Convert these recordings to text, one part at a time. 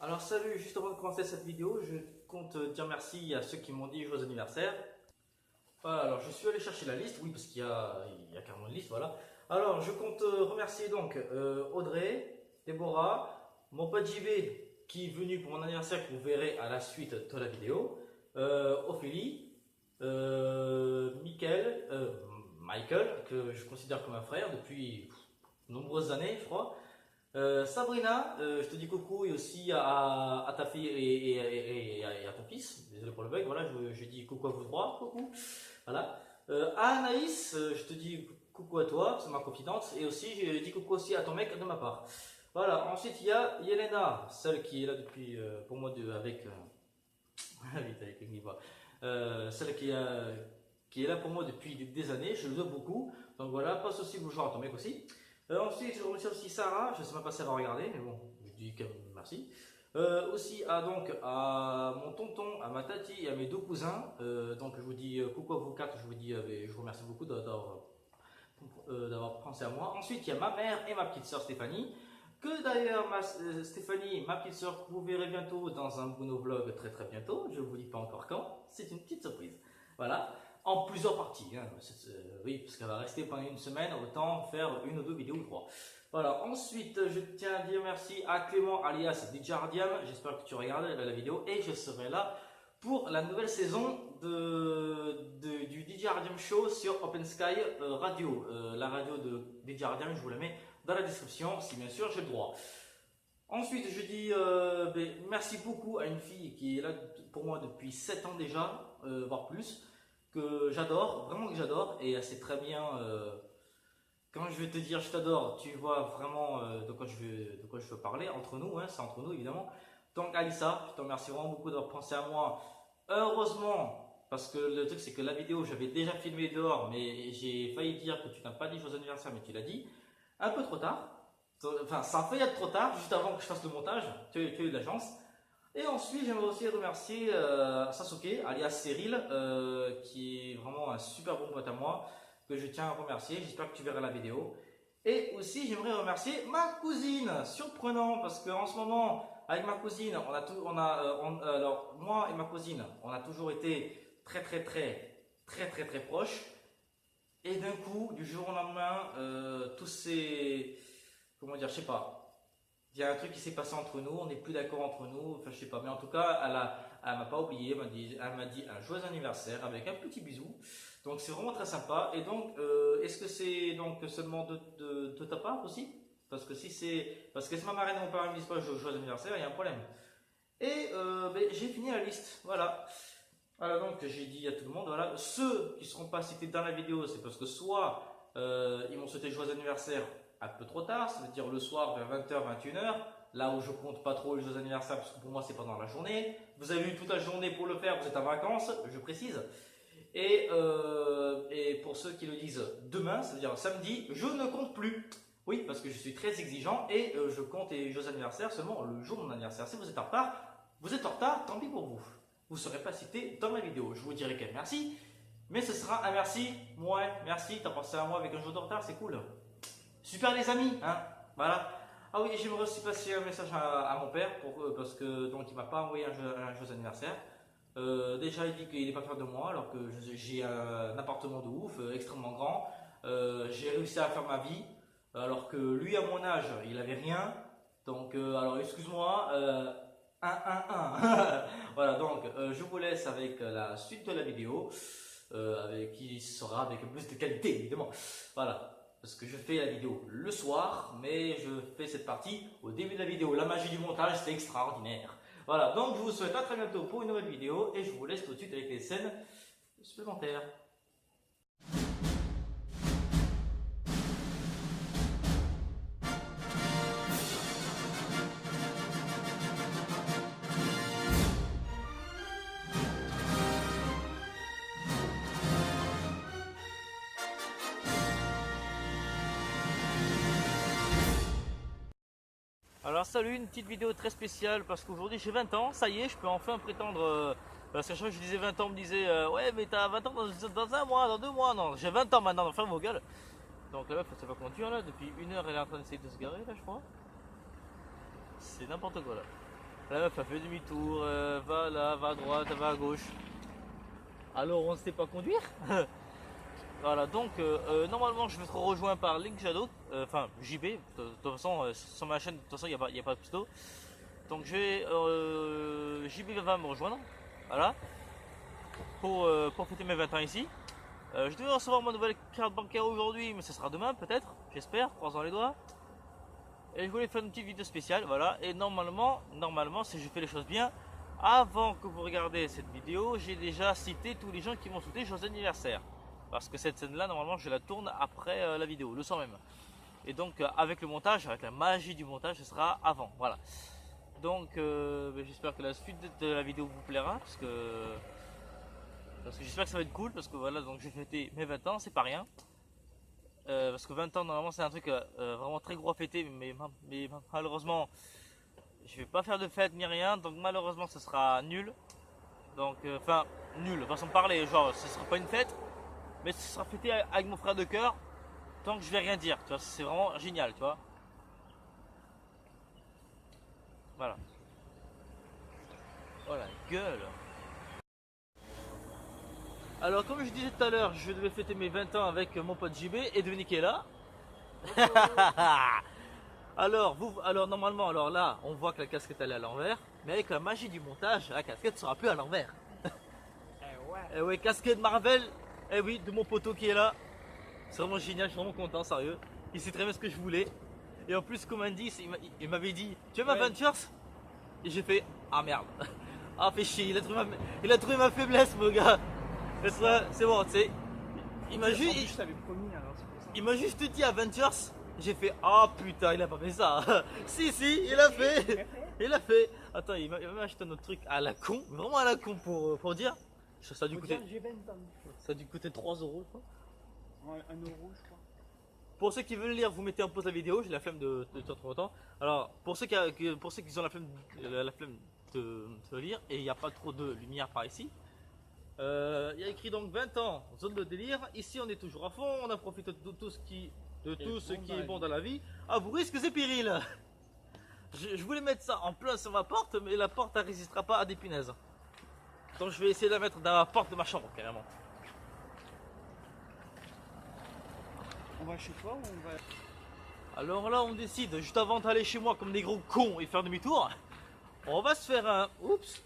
Alors salut, juste avant de commencer cette vidéo, je compte dire merci à ceux qui m'ont dit joyeux anniversaire. Voilà, alors je suis allé chercher la liste, oui parce qu'il y a carrément une liste, voilà. Alors je compte remercier donc Audrey, Déborah, mon pote JV qui est venu pour mon anniversaire que vous verrez à la suite de la vidéo, Ophélie, Michael, que je considère comme un frère depuis de nombreuses années je crois. Sabrina, je te dis coucou et aussi à ta fille et à ton fils. Désolé pour le bug, voilà, je dis coucou à vous trois, coucou. Voilà. À Anaïs, je te dis coucou à toi, c'est ma confidente. Et aussi, je dis coucou aussi à ton mec de ma part. Voilà, ensuite il y a Yelena, celle qui est là depuis, pour moi, avec. Vite, avec une voix. Celle qui est là pour moi depuis des années, je le dois beaucoup. Donc voilà, passe aussi bonjour à ton mec aussi. Ensuite, je remercie aussi Sarah, je ne sais même pas si elle va regarder, mais bon, je dis quand même merci. Aussi à mon tonton, à ma tati et à mes deux cousins. Donc je vous dis coucou à vous quatre, je vous remercie beaucoup d'avoir pensé à moi. Ensuite, il y a ma mère et ma petite soeur Stéphanie. Que d'ailleurs, Stéphanie, ma petite soeur, que vous verrez bientôt dans un monovlog très très bientôt. Je ne vous dis pas encore quand, c'est une petite surprise. Voilà, en plusieurs parties. Hein. Oui, parce qu'elle va rester pendant une semaine, autant faire une ou deux vidéos ou trois. Voilà, ensuite, je tiens à dire merci à Clément alias Dijardiam. J'espère que tu regardes la vidéo et je serai là pour la nouvelle saison du Dijardiam Show sur Open Sky Radio. La radio de Dijardiam, je vous la mets dans la description si bien sûr j'ai le droit. Ensuite, je dis merci beaucoup à une fille qui est là pour moi depuis 7 ans déjà, voire plus, que j'adore, vraiment que j'adore, et elle sait très bien, quand je vais te dire je t'adore, tu vois vraiment de quoi je veux parler, entre nous, hein, c'est entre nous évidemment. Donc Alissa, je te remercie vraiment beaucoup d'avoir pensé à moi. Heureusement, parce que le truc c'est que la vidéo j'avais déjà filmé dehors, mais j'ai failli dire que tu n'as pas dit joyeux anniversaire, mais tu l'as dit. Un peu trop tard, enfin ça a failli être trop tard, juste avant que je fasse le montage, tu as eu de la chance. Et ensuite j'aimerais aussi remercier Sasuke, alias Cyril, qui est vraiment un super bon pote à moi, que je tiens à remercier, j'espère que tu verras la vidéo. Et aussi j'aimerais remercier ma cousine, surprenant, parce qu'en ce moment, avec ma cousine, alors moi et ma cousine, on a toujours été très proches. Et d'un coup, du jour au lendemain, tous ces. Comment dire, je sais pas. Il y a un truc qui s'est passé entre nous, on n'est plus d'accord entre nous, enfin je sais pas. Mais en tout cas, elle m'a pas oublié, elle m'a dit un joyeux anniversaire avec un petit bisou. Donc c'est vraiment très sympa. Et donc, est-ce que c'est donc seulement de ta part aussi? Parce que si ma marraine et mon père ne me disent pas joyeux anniversaire, il y a un problème. Et j'ai fini la liste, voilà. Voilà, donc j'ai dit à tout le monde, voilà, ceux qui ne seront pas cités dans la vidéo, c'est parce que soit ils m'ont souhaité joyeux anniversaire un peu trop tard, ça veut dire le soir vers 20h, 21h, là où je compte pas trop les joyeux anniversaires parce que pour moi c'est pendant la journée. Vous avez eu toute la journée pour le faire, vous êtes en vacances, je précise. Et pour ceux qui le disent demain, ça veut dire samedi, je ne compte plus. Oui, parce que je suis très exigeant et je compte les joyeux anniversaires seulement le jour de mon anniversaire. Si vous êtes en retard, vous êtes en retard, tant pis pour vous. Vous ne serez pas cité dans ma vidéo. Je vous dirai qu'un merci, mais ce sera un merci. Ouais, merci, t'as pensé à moi avec un jour de retard, c'est cool. Super les amis, hein, voilà. Ah oui, j'aimerais aussi passer un message à mon père parce que donc il m'a pas envoyé un joyeux anniversaire. Déjà il dit qu'il n'est pas fier de moi alors que j'ai un appartement de ouf, extrêmement grand. J'ai réussi à faire ma vie alors que lui à mon âge il avait rien. Donc alors excuse-moi. 1. Voilà, donc je vous laisse avec la suite de la vidéo, qui sera avec plus de qualité évidemment. Voilà, parce que je fais la vidéo le soir, mais je fais cette partie au début de la vidéo. La magie du montage, c'est extraordinaire. Voilà, donc je vous souhaite à très bientôt pour une nouvelle vidéo et je vous laisse tout de suite avec les scènes supplémentaires. Alors salut, une petite vidéo très spéciale parce qu'aujourd'hui j'ai 20 ans, ça y est, je peux enfin prétendre, parce qu'à chaque fois que je disais 20 ans, on me disait ouais mais t'as 20 ans dans un mois, dans 2 mois, non, j'ai 20 ans maintenant, ferme vos gueules. Donc la meuf elle sait pas conduire là, depuis 1 heure elle est en train d'essayer de se garer là je crois. C'est n'importe quoi là. La meuf a fait demi-tour, va là, va à droite, va à gauche. Alors on ne sait pas conduire. Voilà, donc normalement je vais être rejoint par Link Shadow, enfin JB, de toute façon sur ma chaîne, de toute façon il n'y a pas de pseudo. Donc JB va me rejoindre, voilà, pour fêter mes 20 ans ici. Je devais recevoir ma nouvelle carte bancaire aujourd'hui, mais ce sera demain peut-être, j'espère, croisant les doigts. Et je voulais faire une petite vidéo spéciale, voilà, et normalement si je fais les choses bien, avant que vous regardez cette vidéo, j'ai déjà cité tous les gens qui m'ont souhaité joyeux anniversaire. Parce que cette scène là, normalement, je la tourne après la vidéo, le soir même. Et donc, avec le montage, avec la magie du montage, ce sera avant. Voilà. Donc, j'espère que la suite de la vidéo vous plaira. Parce que j'espère que ça va être cool. Parce que voilà, donc j'ai fêté mes 20 ans, c'est pas rien. Parce que 20 ans, normalement, c'est un truc vraiment très gros à fêter. Mais malheureusement, je vais pas faire de fête ni rien. Donc, malheureusement, ce sera nul. Donc, enfin, nul, façon de parler. Genre, ce sera pas une fête. Mais ce sera fêté avec mon frère de cœur, tant que je vais rien dire, tu vois, c'est vraiment génial, tu vois. Voilà. Oh la gueule. Alors comme je disais tout à l'heure, je devais fêter mes 20 ans avec mon pote JB et devinez qui est là. alors normalement, alors là, on voit que la casquette elle est à l'envers, mais avec la magie du montage, la casquette sera plus à l'envers. Et ouais, casquette Marvel. Eh oui, de mon poteau qui est là. C'est vraiment génial, je suis vraiment content, sérieux. Il sait très bien ce que je voulais. Et en plus, comme indice, il m'avait dit tu aimes Avengers? Et j'ai fait ah merde. Ah, fait chier, il a trouvé ma faiblesse, mon gars. C'est bon, tu sais. Il m'a juste dit Avengers. J'ai fait ah putain, il a pas fait ça. Si, il a fait. Il a fait. Attends, il m'a même acheté un autre truc à la con, vraiment à la con pour dire. Ça a dû coûter. Ça a dû coûter 3 euros, je crois. Ouais, 1 euro, je crois. Pour ceux qui veulent lire, vous mettez en pause la vidéo, j'ai la flemme de trop longtemps. Alors, pour ceux qui ont la flemme de lire, et il n'y a pas trop de lumière par ici, il y a écrit donc 20 ans, zone de délire. Ici, on est toujours à fond, on a profité de tout ce qui est bon dans la vie, à vos risques et périls. Je voulais mettre ça en plein sur ma porte, mais la porte ne résistera pas à des punaises. Donc je vais essayer de la mettre dans la porte de ma chambre, carrément. On va chez toi ou on va... Alors là, on décide, juste avant d'aller chez moi comme des gros cons et faire demi-tour, on va se faire un... Oups.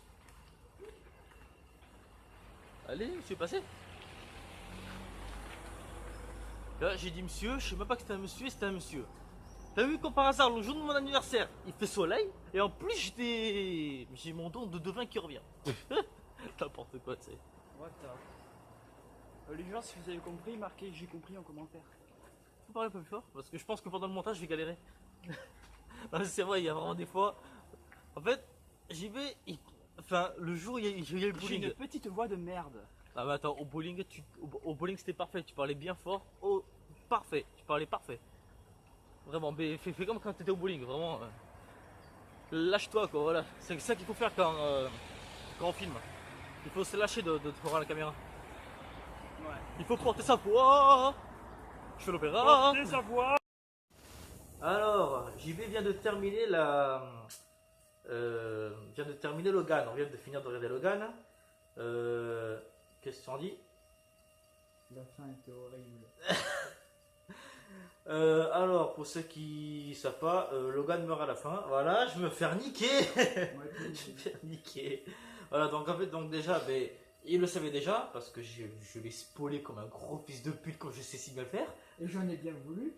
Allez, je suis passé. Là, j'ai dit monsieur, je sais même pas que c'était un monsieur, c'était un monsieur. T'as vu comme par hasard, le jour de mon anniversaire, il fait soleil, et en plus j'ai mon don de devin qui revient. N'importe quoi, tu sais. What les gens, si vous avez compris, marquez j'ai compris en commentaire. Faut parler un peu plus fort, parce que je pense que pendant le montage, je vais galérer. C'est vrai, il y a vraiment des fois. En fait, j'y vais. Enfin, le jour où il y a le bowling. J'ai une petite voix de merde. Ah, mais attends, au bowling, au bowling c'était parfait. Tu parlais bien fort. Oh, parfait. Tu parlais parfait. Vraiment, mais fais comme quand tu étais au bowling. Vraiment. Lâche-toi, quoi. Voilà. C'est ça qu'il faut faire quand on filme. Il faut se lâcher devant la caméra. Ouais. Il faut porter sa voix. Je fais l'opéra. Porter sa voix. Alors, JB vient de terminer vient de terminer Logan. On vient de finir de regarder Logan. Qu'est-ce que tu en dis? La fin était horrible. Alors, pour ceux qui savent pas, Logan meurt à la fin. Voilà, je vais me faire niquer. Je vais me faire niquer. Voilà, donc en fait, déjà, ben, il le savait déjà, parce que je l'ai spoilé comme un gros fils de pute, comme je sais si bien le faire. Et j'en ai bien voulu.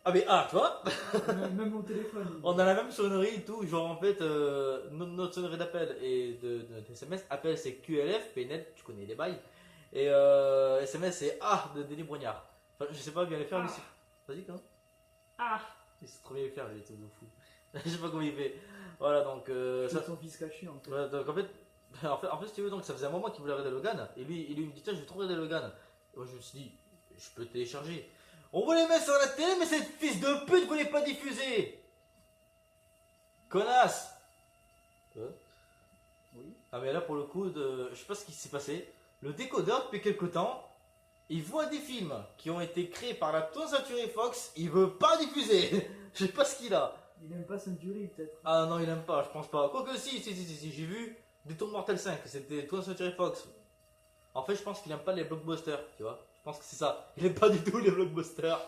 Ah, mais toi Même mon téléphone. On a la même sonnerie et tout, genre en fait, notre sonnerie d'appel et de SMS, appel c'est QLF, PNet, tu connais les bails, et SMS c'est A de Denis Brognard. Enfin, je sais pas bien les faire, lui. Vas-y, comment? Il sait trop bien les faire, lui, tout de fou. Je sais pas comment il fait. Voilà, donc. C'est son fils caché en fait. Voilà, donc en fait, si tu veux, donc ça faisait un moment qu'il voulait regarder Logan, et lui, il me dit, tiens, je vais trop regarder Logan. Et moi, je me suis dit, je peux télécharger. On voulait mettre sur la télé, mais cette fils de pute voulait pas diffuser. Connasse. Oui. Ah mais là pour le coup, je sais pas ce qui s'est passé. Le décodeur depuis quelque temps, il voit des films qui ont été créés par la Toon Saturé Fox, il veut pas diffuser. Je sais pas ce qu'il a. Il aime pas Century peut-être. Ah non, il aime pas, je pense pas. Quoique si, j'ai vu Détour Mortel 5, c'était 20th Century Fox. En fait, je pense qu'il aime pas les blockbusters, tu vois. Je pense que c'est ça. Il aime pas du tout les blockbusters.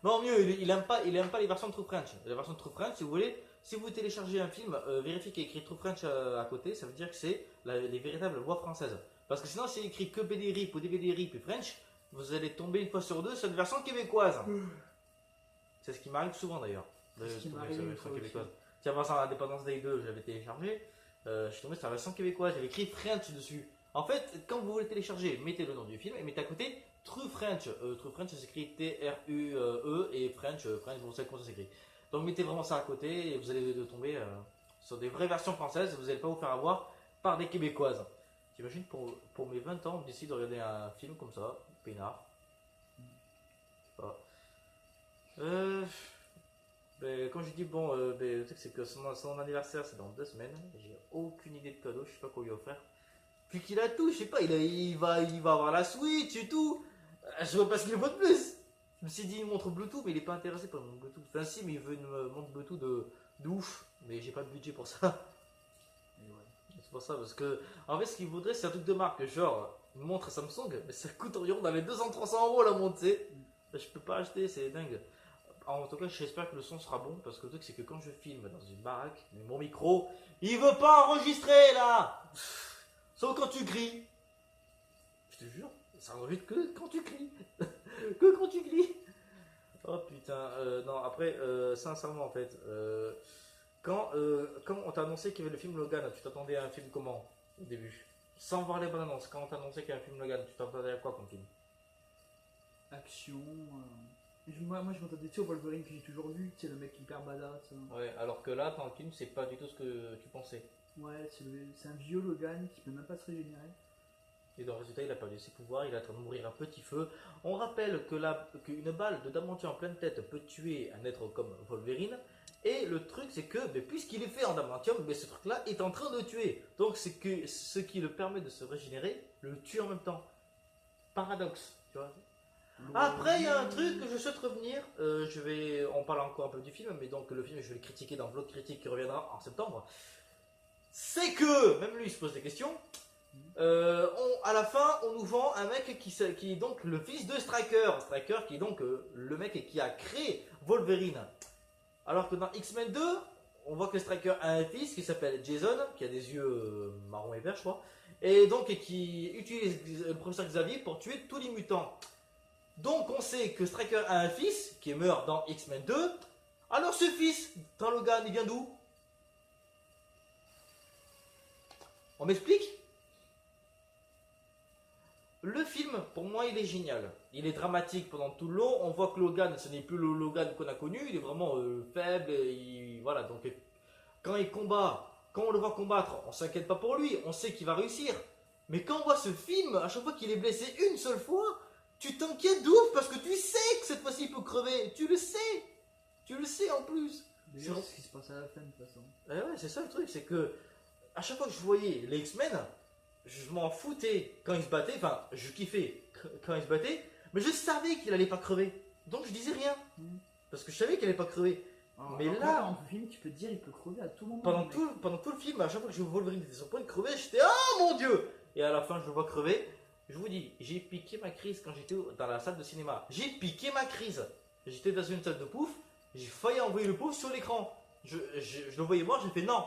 Non, mieux, il aime pas les versions de True French. Les versions de True French, si vous voulez, si vous téléchargez un film, vérifiez qu'il y a écrit True French à côté, ça veut dire que c'est les véritables voix françaises. Parce que sinon, c'est écrit que BD RIP ou DVD RIP et French, vous allez tomber une fois sur deux sur une version québécoise. C'est ce qui m'arrive souvent d'ailleurs. C'est ce qui m'arrive une fois aussi. Tiens, par exemple, Independence Day 2, je l'avais téléchargé. Je suis tombé sur la version québécoise, j'avais écrit French dessus. En fait, quand vous voulez télécharger, mettez le nom du film et mettez à côté True French. True French, ça s'écrit T-R-U-E et French, vous savez comment ça s'écrit. Donc mettez vraiment ça à côté et vous allez tomber sur des vraies versions françaises. Vous n'allez pas vous faire avoir par des québécoises. T'imagines pour mes 20 ans, on décide de regarder un film comme ça, peinard. Voilà. Quand je dis bon, le truc c'est que son anniversaire c'est dans 2 semaines. J'ai aucune idée de cadeau, je sais pas quoi lui offrir. Puis qu'il a tout, je sais pas, il va avoir la Switch et tout. Je vois pas ce qu'il veut de plus. Je me suis dit une montre Bluetooth, mais il est pas intéressé par une montre Bluetooth. Enfin si, mais il veut une montre Bluetooth de ouf. Mais j'ai pas de budget pour ça. Et ouais. C'est pour ça, parce que en fait ce qu'il voudrait c'est un truc de marque, genre une montre Samsung, mais ça coûte environ dans les 200-300 euros la montre, tu sais. Je peux pas acheter, c'est dingue. En tout cas, j'espère que le son sera bon, parce que le truc c'est que quand je filme dans une baraque, mon micro, il veut pas enregistrer là. Sauf quand tu cries. Je te jure, ça enregistre que quand tu cries. Que quand tu cries. Oh putain, non, après, sincèrement en fait, quand on t'a annoncé qu'il y avait le film Logan, tu t'attendais à un film comment au début? Sans voir les bonnes annonces, quand on t'a annoncé qu'il y avait un film Logan, tu t'attendais à quoi comme film? Action. Moi je m'attendais au Wolverine que j'ai toujours vu, c'est le mec hyper badass. Ouais, alors que là, dans le film, c'est pas du tout ce que tu pensais. Ouais, c'est un vieux Logan qui peut même pas se régénérer. Et dans le résultat, il a perdu ses pouvoirs, il est en train de mourir à petit feu. On rappelle qu'une balle de damantium en pleine tête peut tuer un être comme Wolverine. Et le truc, c'est que puisqu'il est fait en damantium, ce truc-là est en train de tuer. Donc, c'est que ce qui le permet de se régénérer le tue en même temps. Paradoxe, tu vois. Après, il y a un truc que je souhaite revenir. On parle encore un peu du film, mais donc le film, je vais le critiquer dans Vlog Critique qui reviendra en septembre. C'est que, même lui, il se pose des questions. À la fin, on nous vend un mec qui est donc le fils de Stryker. Stryker qui est donc le mec qui a créé Wolverine. Alors que dans X-Men 2, on voit que Stryker a un fils qui s'appelle Jason, qui a des yeux marron et vert, je crois. Et donc qui utilise le professeur Xavier pour tuer tous les mutants. Donc on sait que Stryker a un fils qui meurt dans X-Men 2. Alors ce fils, dans Logan, il vient d'où? On m'explique? Le film, pour moi, il est génial. Il est dramatique pendant tout le long. On voit que Logan, ce n'est plus le Logan qu'on a connu. Il est vraiment faible. Voilà, donc quand il combat, quand on le voit combattre, on s'inquiète pas pour lui. On sait qu'il va réussir. Mais quand on voit ce film, à chaque fois qu'il est blessé une seule fois, tu t'inquiètes d'ouf parce que tu sais que cette fois-ci il peut crever. Tu le sais. Tu le sais en plus. D'ailleurs, c'est ce qui se passe à la fin de toute façon. Ouais, c'est ça le truc. C'est que à chaque fois que je voyais les X-Men, je m'en foutais quand il se battait, enfin je kiffais quand il se battait, mais je savais qu'il allait pas crever, donc je disais rien, parce que je savais qu'il allait pas crever. Mais là, dans le film, tu peux te dire il peut crever à tout moment. Pendant tout le film, à chaque fois que je vois Wolverine était sur le point de crever, j'étais oh mon dieu. Et à la fin je le vois crever, je vous dis, j'ai piqué ma crise quand j'étais dans la salle de cinéma, j'ai piqué ma crise, j'étais dans une salle de pouf, j'ai failli envoyer le pouf sur l'écran, je le voyais mort, j'ai fait non,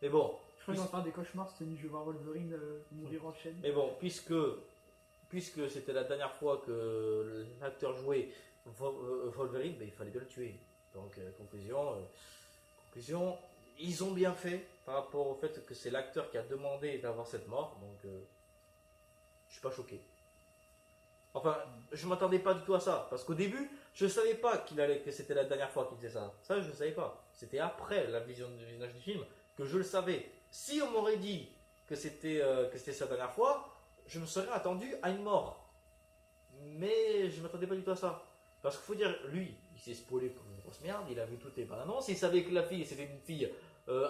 mais bon. Je crois que j'en parle des cauchemars, c'était je vais voir Wolverine mourir en chaîne. Mais bon, puisque c'était la dernière fois que l'acteur jouait Wolverine, il fallait bien le tuer. Donc, conclusion, ils ont bien fait par rapport au fait que c'est l'acteur qui a demandé d'avoir cette mort. Donc, je suis pas choqué. Enfin, je m'attendais pas du tout à ça. Parce qu'au début, je savais pas que c'était la dernière fois qu'il faisait ça. Ça, je ne savais pas. C'était après la vision du visionnage du film que je le savais. Si on m'aurait dit que c'était sa dernière fois, je me serais attendu à une mort. Mais je ne m'attendais pas du tout à ça. Parce qu'il faut dire, lui, il s'est spoilé comme une grosse merde, il a vu toutes les bandes annonces, il savait que la fille, c'était une fille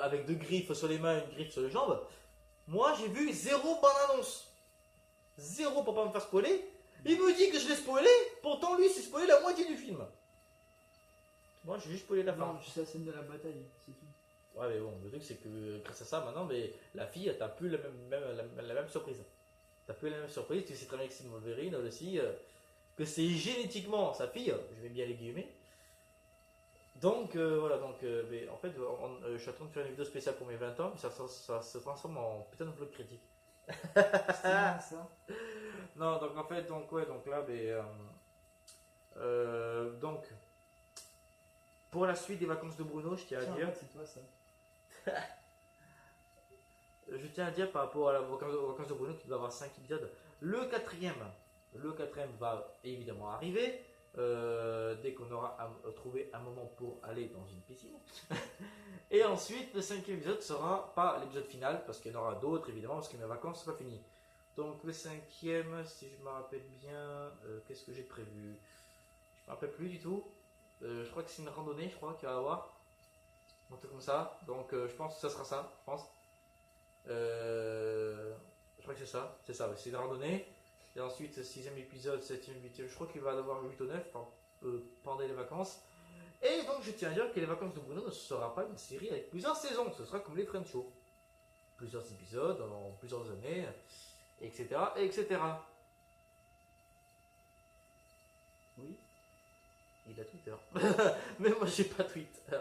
avec 2 griffes sur les mains, une griffe sur les jambes. Moi, j'ai vu 0 bande annonce. 0 pour pas me faire spoiler. Il me dit que je l'ai spoilé, pourtant lui, s'est spoilé la moitié du film. Moi, j'ai juste spoilé la fin. Non, je sais la scène de la bataille, c'est tout. Ouais, mais bon, le truc, c'est que grâce à ça, maintenant, mais la fille, t'as plus la même surprise. T'as plus la même surprise. Tu sais très bien que c'est une Wolverine aussi, que c'est génétiquement sa fille, je mets bien les guillemets. Donc, voilà, donc, mais en fait, je suis en train de faire une vidéo spéciale pour mes 20 ans, mais ça se transforme en putain de vlog critique. C'est bien ça. Non, donc en fait, donc, ouais, donc là, donc, pour la suite des vacances de Bruno, je tiens à Tiens, dire. regarde, c'est toi ça. Je tiens à dire par rapport à aux vacances de Bruno qui doit avoir 5 épisodes. Le quatrième va évidemment arriver dès qu'on aura trouvé un moment pour aller dans une piscine. Et ensuite, le cinquième épisode sera pas l'épisode final parce qu'il y en aura d'autres évidemment parce que mes vacances ne sont pas finies. Donc le cinquième, si je me rappelle bien, qu'est-ce que j'ai prévu? Je me rappelle plus du tout. Je crois que c'est une randonnée, je crois qu'il va y avoir. Un truc comme ça. Donc je pense que ça sera ça, je pense. Je crois que c'est ça, ouais, c'est une randonnée. Et ensuite, 6ème épisode, 7ème, 8ème, je crois qu'il va y avoir 8 ou 9 pendant les vacances. Et donc, je tiens à dire que les vacances de Bruno ne sera pas une série avec plusieurs saisons, ce sera comme les Friends Show. Plusieurs épisodes en plusieurs années, etc. etc. Oui. Il a Twitter. Mais moi, j'ai pas Twitter.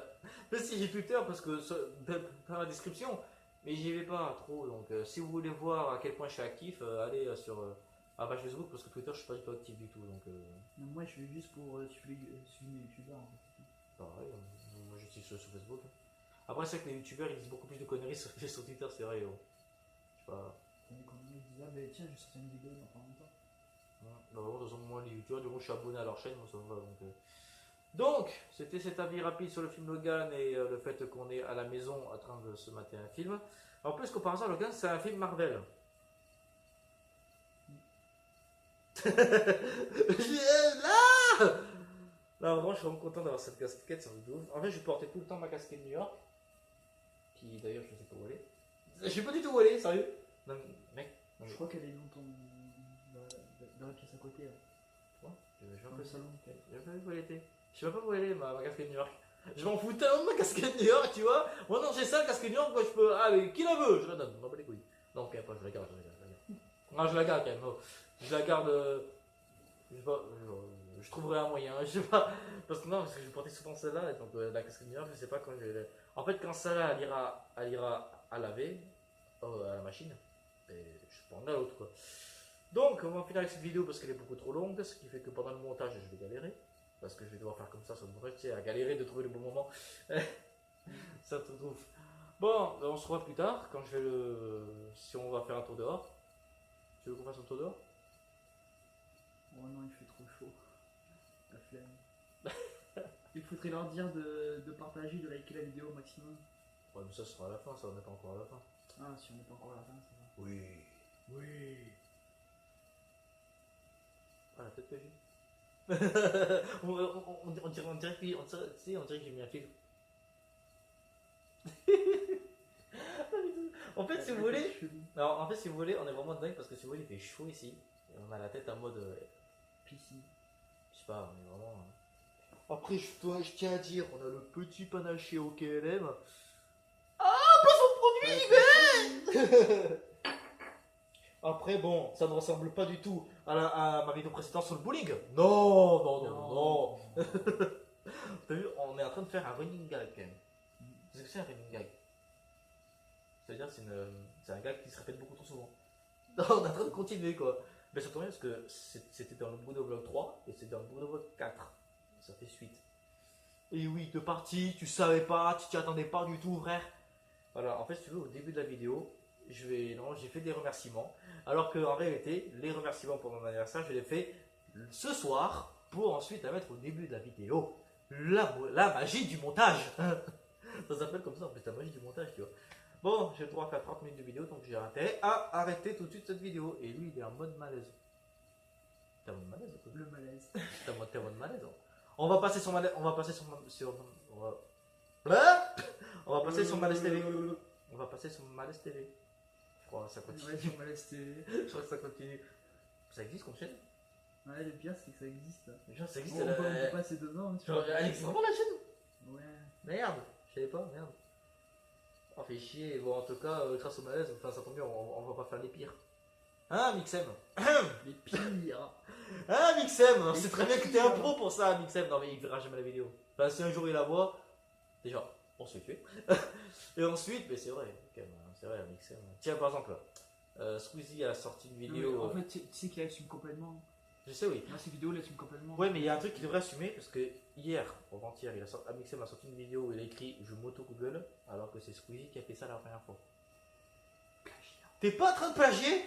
Mais si, j'ai Twitter parce que dans la description. Mais j'y vais pas trop, donc si vous voulez voir à quel point je suis actif, allez sur ma page Facebook parce que Twitter je suis pas du tout actif du tout, donc Non, moi je vais juste pour suivre mes youtubeurs en fait. pareil, moi je suis sur Facebook. Après c'est vrai que les youtubeurs ils disent beaucoup plus de conneries sur Twitter, c'est vrai, je sais pas. Quand ils disent, ah ben tiens, j'ai sorti une vidéo dans pas longtemps. Non, vraiment, de toute façon, moi les youtubeurs, du coup je suis abonné à leur chaîne, moi ça me va, donc c'était cet avis rapide sur le film Logan et le fait qu'on est à la maison en train de se mater un film. En plus, par hasard, Logan c'est un film Marvel. Là, vraiment, je suis vraiment content d'avoir cette casquette, c'est de ouf. En fait, je portais tout le temps ma casquette New York, qui d'ailleurs, je sais pas où elle est. Je sais pas du tout où elle est, sérieux. Non, mec, non, Je crois qu'elle est dans ton. Dans la pièce à côté. Là. je vais Dans le salon. Je sais pas où elle était. Je sais pas où elle est, ma casquette New York. Je m'en fous tellement de ma casquette New York, tu vois. Moi, non, j'ai ça, la casquette New York, moi, je peux. Ah, mais qui la veut? Je la donne, m'en bats les couilles. Non, ok, pas, je la garde. Non, je la garde quand même. Oh. Je la garde. Je sais pas, je trouverai un moyen, je sais pas. Parce que non, parce que je portais souvent celle-là, et donc la casquette New York, je sais pas quand je vais. En fait, quand celle-là, elle ira à laver, à la machine, et je prendrai l'autre, quoi. Donc, on va finir avec cette vidéo parce qu'elle est beaucoup trop longue, ce qui fait que pendant le montage, je vais galérer. Parce que je vais devoir faire comme ça sur le montage, tu sais, à galérer de trouver le bon moment. Ça te trouve. Bon, on se revoit plus tard quand je vais le. Si on va faire un tour dehors. Tu veux qu'on fasse un tour dehors? Oh non, il fait trop chaud. La flemme. Il faudrait leur dire de partager, de liker la vidéo au maximum. Ouais, mais ça sera à la fin, ça, on n'est pas encore à la fin. Ah, si on n'est pas encore à la fin, ça va. Oui. Oui. Ah, la tête que j'ai. on dirait que j'ai mis un filtre. En fait, si vous voulez. Alors, en fait, si vous voulez, on est vraiment dingue parce que si vous voulez, il fait chaud ici. Et on a la tête en mode. Piscine. Je sais pas, on est vraiment. Après, je tiens à dire, on a le petit panaché au KLM. Ah, placement de produit, Après, bon, ça ne ressemble pas du tout à ma vidéo précédente sur le bowling. Non, non, non, non. T'as vu, on est en train de faire un running gag quand même. Qu'est-ce que c'est un running gag? C'est-à-dire c'est un gag qui se répète beaucoup trop souvent. Non, on est en train de continuer quoi. Mais ça tombe bien parce que c'était dans le Bruno Vlog 3 et c'est dans le Bruno Vlog 4. Ça fait suite. Et oui, de parti, tu savais pas, tu t'y attendais pas du tout, frère. Voilà, en fait, si tu veux, au début de la vidéo, j'ai fait des remerciements. Alors qu'en réalité, les remerciements pour mon anniversaire, je les fais ce soir pour ensuite la mettre au début de la vidéo. La magie du montage. Ça s'appelle comme ça, en fait, la magie du montage, tu vois. Bon, j'ai le droit à faire 30 minutes de vidéo, donc j'ai intérêt à arrêter tout de suite cette vidéo. Et lui, il est en mode malaise. T'es en mode malaise, quoi. Le malaise. T'es en mode malaise. On va passer sur malaise. On va passer sur. On va passer sur Malaise TV. On va passer sur Malaise TV. Je crois que ça continue. Ouais, sur Malaise TV. Je crois que ça continue. Ça existe comme chaîne? Ouais, le pire, c'est que ça existe. Genre, ça existe. On peut passer dedans. Genre, elle existe vraiment la chaîne? Ouais. Merde, je savais pas, merde. On fait chier, bon en tout cas, grâce au malaise, enfin ça tombe bien, on va pas faire les pires. Hein, Mixem? Les pires. Hein, Mixem? Les C'est très bien que t'es un pires. pro pour ça, Mixem. Non, mais il verra jamais la vidéo. Enfin, si un jour il la voit, déjà, on se fait tuer. Et ensuite, mais c'est vrai, quand même, c'est vrai, Mixem. Tiens, par exemple, Squeezie a sorti une Non, mais vidéo. en fait, tu sais qu'il assume complètement. Je sais, oui. Là, ces vidéos, il assume complètement. Ouais, mais il y a un truc qu'il devrait assumer parce que hier, ou avant-hier, Amixem a sorti une vidéo où il a écrit je m'auto-google alors que c'est Squeezie qui a fait ça la première fois. Plagiat. T'es pas en train de plagier?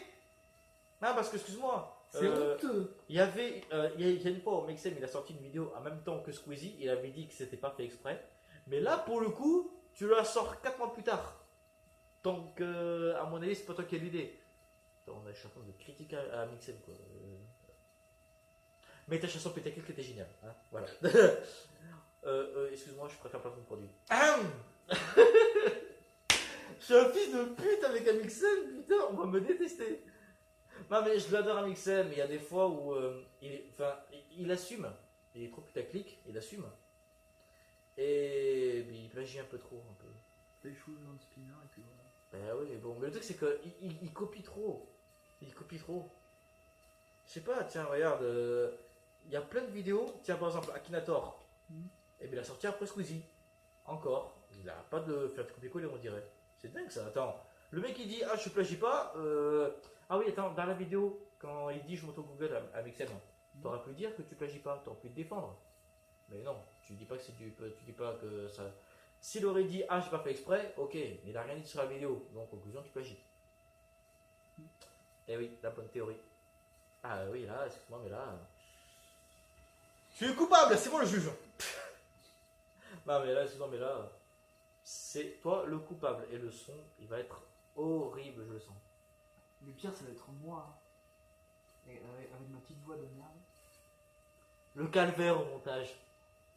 Non, parce que excuse-moi. C'est honteux. Il y a une fois où Amixem il a sorti une vidéo en même temps que Squeezie, il avait dit que c'était pas fait exprès. Mais là, pour le coup, tu la sors 4 mois plus tard. Donc, à mon avis, c'est pas toi qui as l'idée. On a chanson de critique à Amixem quoi. Mais ta chanson Pétacule qui était géniale. Hein, voilà. Excuse-moi, je préfère pas ton produit. Je suis un fils de pute avec Amixem, putain, on va me détester. Non mais je l'adore Amixem, mais il y a des fois où il assume. Il est trop putaclic, il assume. Et il plagie un peu trop. Un peu. Fais chou dans le spinner et puis voilà. Ben oui, bon, mais le truc c'est qu'il copie trop. Il copie trop. Je sais pas, tiens, regarde. Il y a plein de vidéos. Tiens, par exemple, Akinator. Et bien, il a sorti après Squeezie. Encore. Il n'a pas de faire de copier-coller, on dirait. C'est dingue ça. Attends. Le mec il dit ah, je plagie pas. Ah oui, attends, dans la vidéo, quand il dit je m'auto-google avec Sam, t'aurais pu dire que tu plagies pas. T'aurais pu te défendre. Mais non, tu dis pas que c'est tu dis pas que ça. S'il aurait dit ah, j'ai pas fait exprès, ok. Mais il a rien dit sur la vidéo. Donc, conclusion, tu plagies. Eh oui, la bonne théorie. Ah oui, là, excuse-moi, mais là. Tu es coupable, c'est moi le juge. Non, mais là, excuse-moi, mais là. C'est toi le coupable. Et le son, il va être horrible, je le sens. Le pire, ça va être moi. Avec ma petite voix de merde. Le calvaire au montage.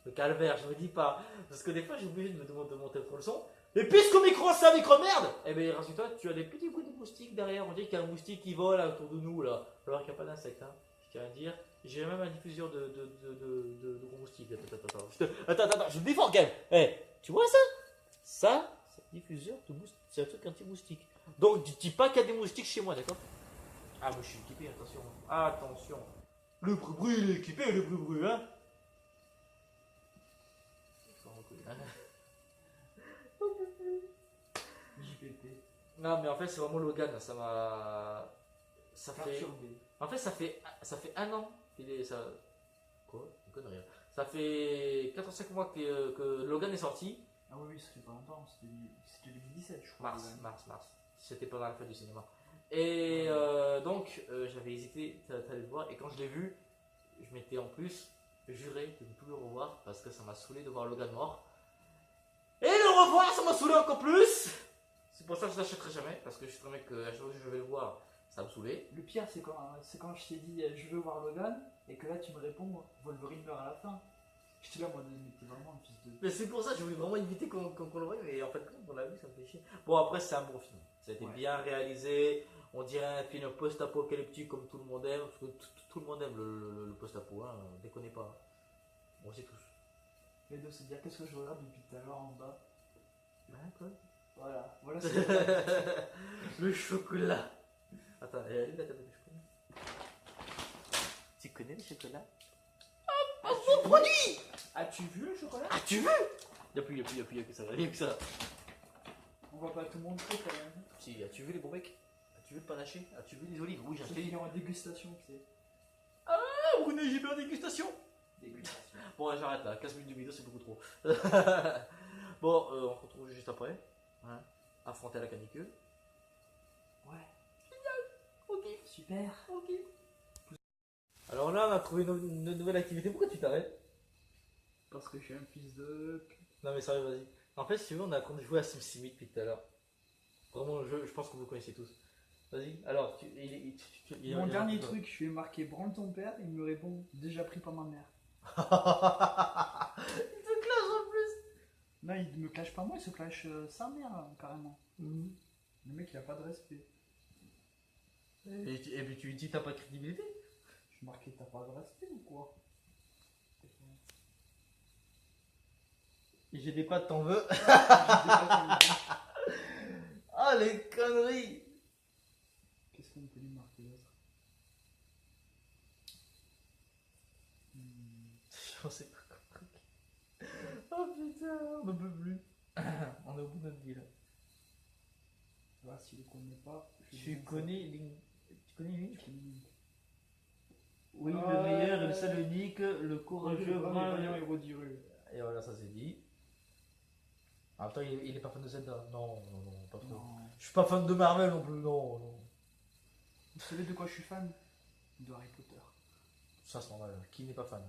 Le calvaire, je me dis pas. Parce que des fois, j'ai obligé de monter trop le son. Et puisque au micro, c'est un micro merde. Eh bien, rassure-toi, tu as des petits coups de moustiques derrière. On dirait qu'il y a un moustique qui vole autour de nous, là. Alors qu'il n'y a pas d'insectes, hein. Je tiens à dire. J'ai même un diffuseur de gros moustiques. Attends, je me défends quand même. Eh, tu vois ça? Ça, c'est un diffuseur de moustiques. C'est un truc anti-moustique. Donc, dis pas qu'il y a des moustiques chez moi, d'accord? Ah, mais je suis équipé, attention. Attention. Le brûle, il est équipé, le brûle, hein? JPP. Non, mais en fait, c'est vraiment Logan. Ça m'a. Ça fait. Perturbé. En fait, ça fait un an qu'il est. Ça... Quoi? Une connerie. Ça fait 4 ou 5 mois que Logan est sorti. Ah oui, ça fait pas longtemps. C'était 2017, je crois. Mars. C'était pendant la fête du cinéma. Et donc, j'avais hésité d'aller le voir. Et quand je l'ai vu, je m'étais en plus juré de ne plus le revoir parce que ça m'a saoulé de voir Logan mort. Et le revoir, ça m'a saoulé encore plus. C'est pour ça que je l'achèterai jamais. Parce que je sais que à chaque fois que je vais le voir, ça va me saouler. Le pire, c'est quand je t'ai dit je veux voir Logan et que là tu me réponds Wolverine meurt à la fin. J'étais là, moi, mais t'es vraiment un fils de. Mais c'est pour ça que je voulais vraiment éviter qu'on le voie. Mais en fait, quand on l'a vu, ça me fait chier. Bon, après, c'est un bon film. Ça a été bien réalisé. On dirait un film post-apocalyptique comme tout le monde aime. Parce que tout le monde aime le post-apo. Hein. Déconnez pas. On sait tous. Les deux se dire qu'est-ce que je regarde depuis tout à l'heure en bas. Quoi. Voilà c'est le chocolat. Attends, elle est où la table de chocolat? Tu connais le chocolat? Mon produit! As-tu vu le chocolat? As-tu vu? Y'a plus que ça. Y'a que ça. On va pas tout montrer quand même. Si, as-tu vu les bons mecs? As-tu vu le panaché? As-tu vu les olives? Oui, j'ai Ceux fait. qui ont en dégustation, tu sais. Ah, Bruno, j'ai fait en dégustation. Dégustation. Bon, j'arrête là. 15 minutes de vidéo, c'est beaucoup trop. Bon, on se retrouve juste après. Hein. Affronter la canicule. Ouais. Ok. Super. Ok. Alors là, on a trouvé une nouvelle activité. Pourquoi tu t'arrêtes? Parce que je suis un fils de. Non, mais sérieux, vas-y. En fait, si tu veux, on est en train de jouer à SimCity depuis tout à l'heure. Vraiment, le jeu, je pense que vous connaissez tous. Vas-y, alors, Mon dernier truc, je lui ai marqué branle ton père, il me répond déjà pris par ma mère. Il te clash en plus. Non, il me clash pas moi, il se clash sa mère, carrément. Mhm. Le mec, il a pas de respect. Et puis tu lui dis, t'as pas de crédibilité. Je lui ai marqué, t'as pas de respect ou quoi? J'ai des pattes, t'en veux? Je sais pas Ah, les conneries! qu'est-ce qu'on peut lui marquer d'autre? Je sais pas compris. Oh putain, on ne peut plus. On est au bout de notre vie là. Là, s'il ne connaît pas, Tu connais Link? Tu connais Link? Link. Oui, Ah, le meilleur et le seul unique, le courageux, Vaillant brave. héros d'Hyrule. Et voilà, ça c'est dit. En même temps, il est pas fan de Zelda. Non, non, non, pas trop. Non. Je suis pas fan de Marvel non plus, non, non. Vous savez de quoi je suis fan? De Harry Potter. Ça c'est normal. Qui n'est pas fan?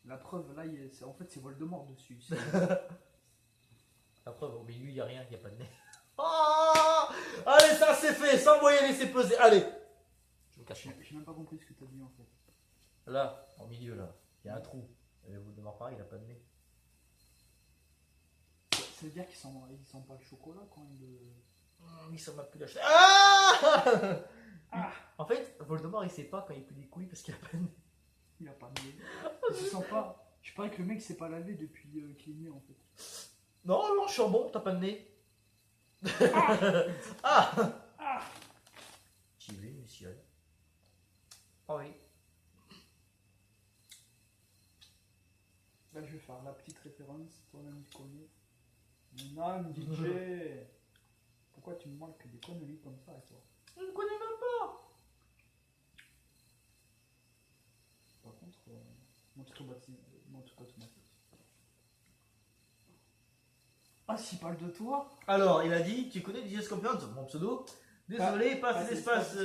La preuve, là, en fait, c'est Voldemort dessus. La preuve, au milieu, il n'y a rien, il n'y a pas de nez. Oh, allez, ça c'est fait, sans moyen laisser peser. Allez, je me cache. J'ai même pas compris ce que t'as dit en fait. Là, au milieu, là, il y a un trou. Et vous devez pareil, il n'a pas de nez. Ça veut dire qu'il sent pas le chocolat quand il le. Il s'en m'a plus lâché. Ah, en fait, Voldemort, il sait pas quand il pue des couilles parce qu'il a pas de nez. Il a pas de nez. Il se sent pas. Je parie que le mec s'est pas lavé depuis qu'il est né en fait. Non, non, je suis bon, t'as pas de nez. Ah, J'y vais, monsieur. Ah oui. Là, je vais faire la petite référence. Toi-même, tu connais. Mon âme, DJ. Pourquoi tu me marques des conneries comme ça, toi? Je ne connais même pas. Par contre, montre-toi ton tête. Ah, s'il parle de toi? Alors, il a dit, tu connais DJ Scorpions, mon pseudo. Désolé, Pas passe l'espace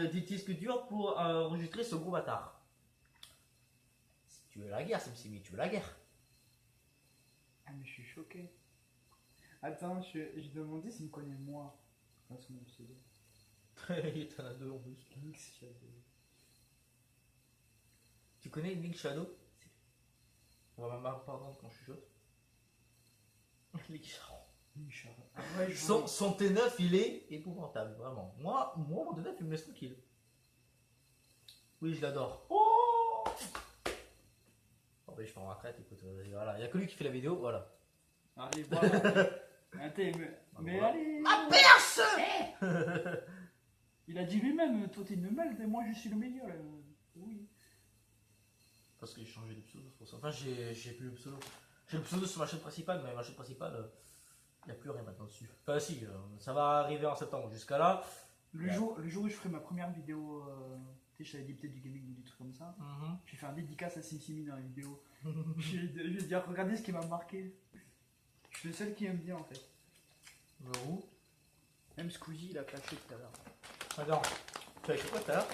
du disque dur pour enregistrer ce gros bâtard. Si tu veux la guerre, SimSimi, tu veux la guerre. Ah, mais je suis choqué. Attends, je demandais s'il me connaît moi. Ah, c'est mon pseudo. Il y en a deux en plus. Mix Shadow. Tu connais Link Shadow? On va même pas pardon quand je chuchote. Link Shadow. Ah ouais, Son T9, il est épouvantable, vraiment. Moi mon T9, il me laisse tranquille. Oui, je l'adore. Oh, ben, je suis en retraite, écoute, voilà. Il n'y a que lui qui fait la vidéo, voilà. Allez, voilà. Mais voilà. allez. Ma perce. Il a dit lui-même, toi t'es une merde et moi je suis le meilleur. Oui. Parce que j'ai changé de pseudo, c'est pour ça. Enfin, j'ai plus le pseudo. J'ai le pseudo sur ma chaîne principale, mais ma chaîne principale, il n'y a plus rien maintenant dessus. Enfin, si, ça va arriver en septembre. Jusqu'à là. Le jour où je ferai ma première vidéo, tu sais, je t'avais dit peut-être du gaming ou des trucs comme ça. Je vais faire un dédicace à SimSimi dans la vidéo. je vais dire, regardez ce qui m'a marqué. Je suis le seul qui aime bien en fait. Où? Même Squeezie il a clashé tout à l'heure. Attends, tu as écrit quoi tout à l'heure?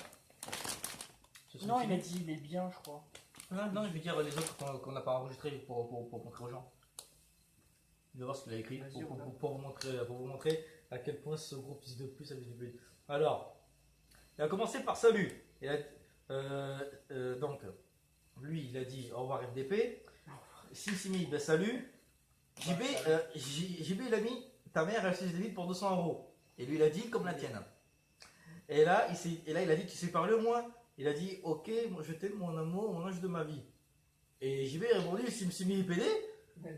Non, il a dit il est bien, je crois. Non, je veux dire les autres qu'on n'a pas enregistrés pour montrer aux gens. Je vais voir ce qu'il a écrit pour vous montrer à quel point ce groupe de plus a du but. Alors, il a commencé par salut. Donc, lui, il a dit au revoir FDP. SimSimi, ben salut. JB, il a mis ta mère, elle s'est vite pour 200 €. Et lui, il a dit comme la tienne. Et là, il a dit tu sais parler au moins. Il a dit ok, moi, je t'aime mon amour, mon ange de ma vie. Et JB a répondu SimSimi est PD.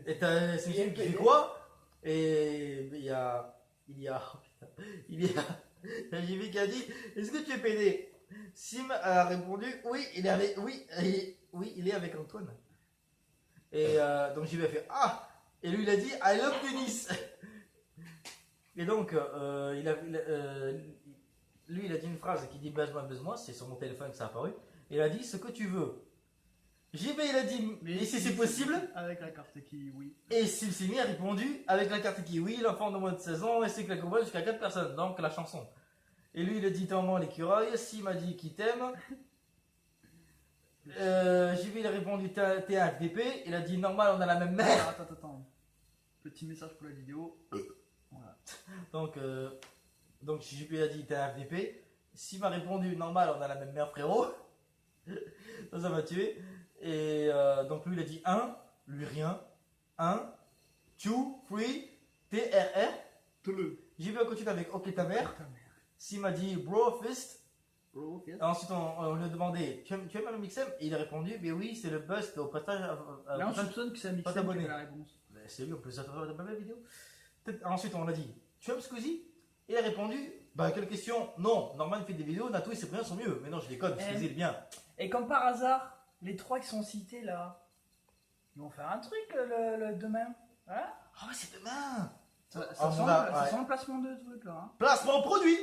Et t'as SimSimi qui fait quoi? Et il y a JB qui a dit est-ce que tu es PD? Sim a répondu oui, il est avec Antoine. Et donc JB a fait ah. Et lui il a dit I love Denis. Et donc lui il a dit une phrase qui dit baise-moi, c'est sur mon téléphone que ça a apparu. Il a dit ce que tu veux. JB il a dit mais si c'est possible. Avec la carte qui oui. Et SimSimi a répondu avec la carte qui oui, l'enfant de moins de 16 ans et c'est que la combat jusqu'à 4 personnes, donc la chanson. Et lui il a dit t'es maman l'écureuil, Sim a dit qu'il t'aime. JB il a répondu t'es un FDP, il a dit normal on a la même mère. Attends. Petit message pour la vidéo. Voilà. Donc JB a dit t'es un FDP. Sim a répondu normal on a la même mère frérot. Ça m'a tué. Et donc lui il a dit 1, lui rien. 1, 2, 3, TRR. JB a continué avec ok ta mère. Sim a dit bro fist. Bro, yes. Ensuite, on lui a demandé, tu aimes un Mixem? Et il a répondu, mais oui, c'est le bust au passage. Là, on soupçonne que c'est un mix qui a la réponse. C'est lui, on peut s'attendre à la vidéo. Ensuite, on a dit, tu aimes Squeezie? Et il a répondu, bah, quelle question? Non, Norman fait des vidéos, Nato et Cyprien sont mieux. Mais non, je déconne, Squeezie est bien. Et comme par hasard, les 3 qui sont cités là, ils vont faire un truc le demain. Hein? Ah, ouais, c'est demain! Ça sent le placement de truc là. Hein. Placement produit!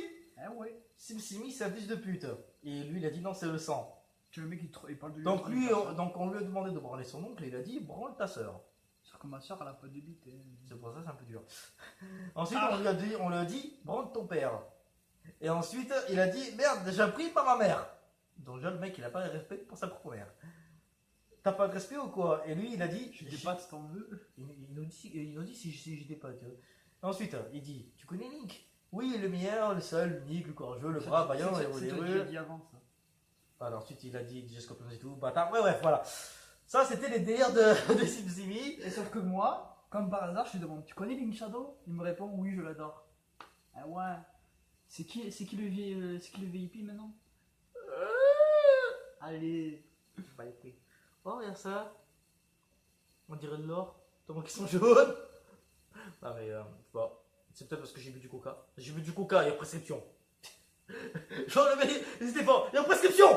Eh ouais. Simsimi, c'est un fils de pute. Et lui, il a dit non, c'est le sang. Tu vois, le mec, il parle de lui. Donc, on lui a demandé de branler son oncle et il a dit branle ta soeur. Sauf que ma soeur, elle a pas de bite. C'est pour ça, c'est un peu dur. Ensuite, on lui a dit branle ton père. Et ensuite, il a dit merde, j'ai appris par ma mère. Donc, déjà, le mec, il a pas de respect pour sa propre mère. T'as pas de respect ou quoi? Et lui, il a dit je des pattes, t'en veux. Il nous dit si j'ai des pattes. Ensuite, il dit tu connais Link? Oui, le meilleur, le seul, l'unique, le courageux, le brave, vaillant, et vous l'avez dit avant ça. Alors ensuite il a dit J-Scorpions et tout, bâtard, ouais, bref, voilà. Ça c'était les délires de SimSimi. Et sauf que moi, comme par hasard, je lui demande tu connais Link Shadow? Il me répond oui, je l'adore. Ah ouais. C'est qui le VIP maintenant? Allez. Bah, oh, regarde ça. On dirait de l'or. T'as qui sont jaunes. Non mais, bon. C'est peut-être parce que j'ai bu du coca. J'ai bu du coca, il y a prescription. Genre le mec, n'hésitez pas, il y a prescription.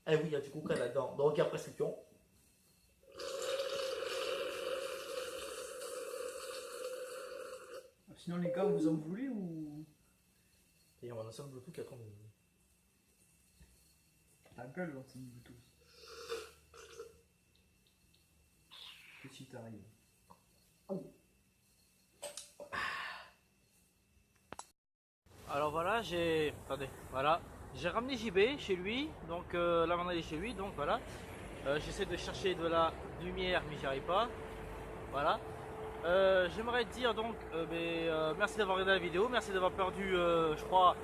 Eh oui, il y a du coca là-dedans, donc il y a prescription. Sinon les gars, vous en voulez ou... Et on a un seul Bluetooth qui attend. Ta gueule l'ensemble Bluetooth. Qu'est-ce qui t'arrive? Alors voilà, j'ai ramené JB chez lui, donc là maintenant il est chez lui, donc voilà. J'essaie de chercher de la lumière mais j'y arrive pas. Voilà. J'aimerais dire donc merci d'avoir regardé la vidéo, merci d'avoir perdu je crois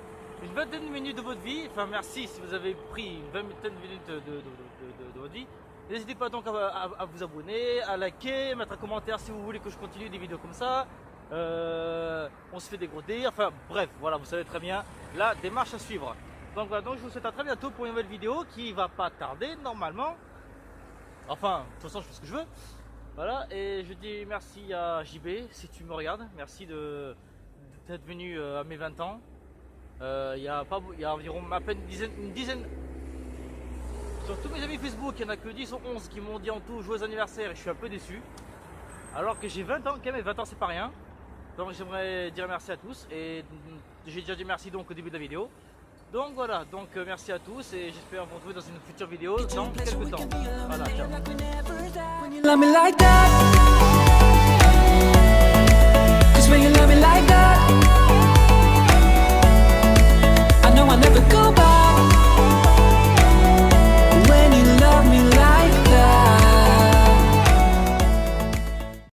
une vingtaine de minutes de votre vie. Enfin merci si vous avez pris une vingtaine de minutes de votre vie. N'hésitez pas donc à vous abonner, à liker, mettre un commentaire si vous voulez que je continue des vidéos comme ça. On se fait des gros délires, enfin bref, voilà, vous savez très bien la démarche à suivre. Donc voilà, donc je vous souhaite à très bientôt pour une nouvelle vidéo qui va pas tarder normalement. Enfin, de toute façon, je fais ce que je veux. Voilà, et je dis merci à JB si tu me regardes. Merci d'être venu à mes 20 ans. Il y a environ à peine une dizaine. Sur tous mes amis Facebook, il n'y en a que 10 ou 11 qui m'ont dit en tout joyeux anniversaire et je suis un peu déçu. Alors que j'ai 20 ans, quand même, 20 ans c'est pas rien. Donc j'aimerais dire merci à tous et j'ai déjà dit merci donc au début de la vidéo. Donc voilà, donc merci à tous et j'espère vous retrouver dans une future vidéo dans quelques temps. Voilà, ciao.